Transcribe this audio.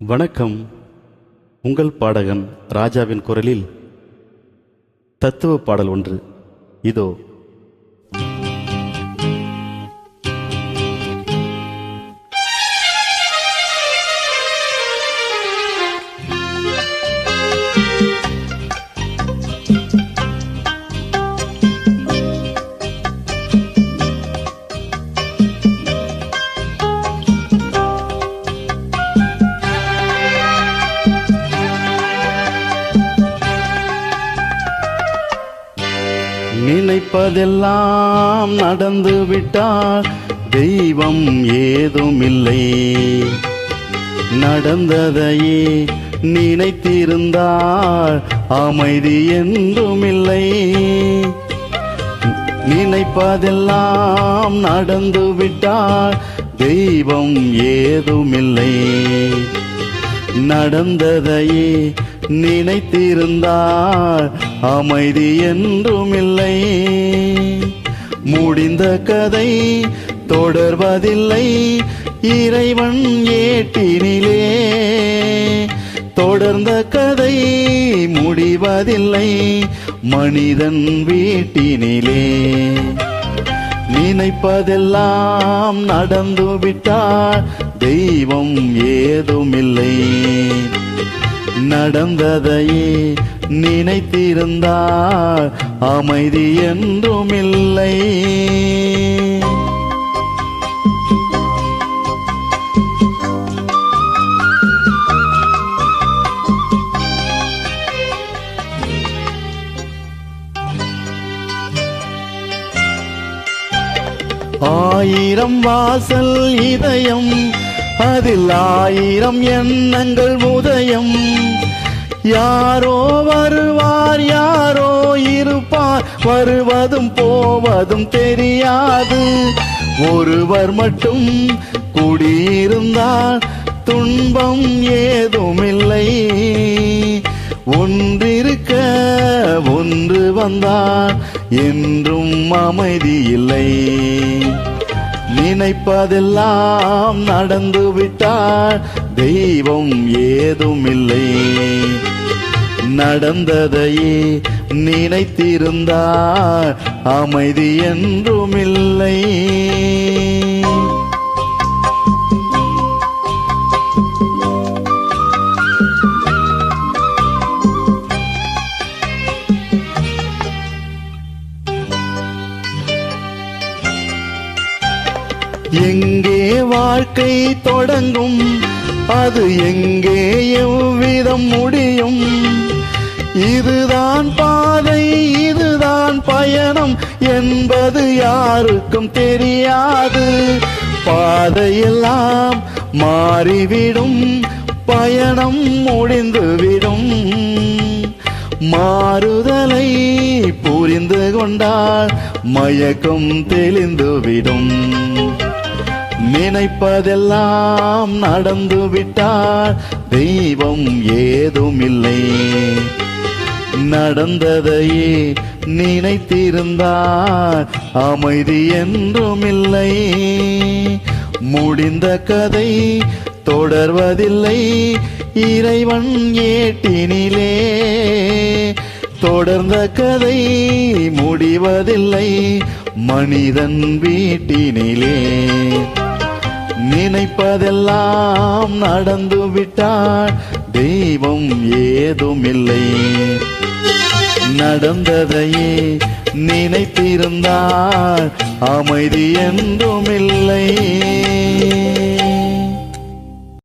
வணக்கம். உங்கள் பாடகன் ராஜாவின் குரலில் தத்துவ பாடல் ஒன்று இதோ. நினைப்பதெல்லாம் நடந்து விட்டால் தெய்வம் ஏதுமில்லை. நடந்ததையே நினைத்திருந்தால் அமைதி என்றுமில்லை. நினைப்பதெல்லாம் நடந்து விட்டால் தெய்வம் ஏதுமில்லை. நடந்ததையே நினைத்திருந்தால் அமைதி என்றுமில்லை. முடிந்த கதை தொடர்வதில்லை இறைவன் ஏட்டினிலே. தொடர்ந்த கதை முடிவதில்லை மனிதன் வீட்டினிலே. நினைப்பதெல்லாம் நடந்துவிட்டால் தெய்வம் ஏதுமில்லை. நடந்ததையே நினைத்திருந்தால் அமைதி என்றுமில்லை. ஆயிரம் வாசல் இதயம், அதில் ஆயிரம் எண்ணங்கள் உதயம். யாரோ வருவார் யாரோ இருப்பார், வருவதும் போவதும் தெரியாது. ஒருவர் மட்டும் குடியிருந்தால் துன்பம் ஏதுமில்லை. ஒன்றிருக்க ஒன்று வந்தால் என்றும் அமைதி இல்லை. நினைப்பதெல்லாம் நடந்துவிட்டால் தெய்வம் ஏதுமில்லை. நடந்ததையே நினைத்திருந்தால் அமைதி என்றுமில்லை. எங்கே வாழ்க்கை தொடங்கும், அது எங்கே எவ்விதம் முடியும்? இதுதான் பாதை இதுதான் பயணம் என்பது யாருக்கும் தெரியாது. பாதையெல்லாம் மாறிவிடும், பயணம் முடிந்துவிடும். மாறுதலை புரிந்து கொண்டால் மயக்கம் தெளிந்துவிடும். நினைப்பதெல்லாம் நடந்துவிட்டால் தெய்வம் ஏதுமில்லை. நடந்ததையே நினைத்திருந்தால் அமைதி என்றுமில்லை. முடிந்த கதை தொடர்வதில்லை இறைவன் ஏட்டினிலே. தொடர்ந்த கதை முடிவதில்லை மனிதன் வீட்டினிலே. நினைப்பதெல்லாம் நடந்துவிட்டால் தெய்வம் ஏதுமில்லை. நடந்ததையே நினைத்திருந்தால் அமைதி என்றுமில்லை.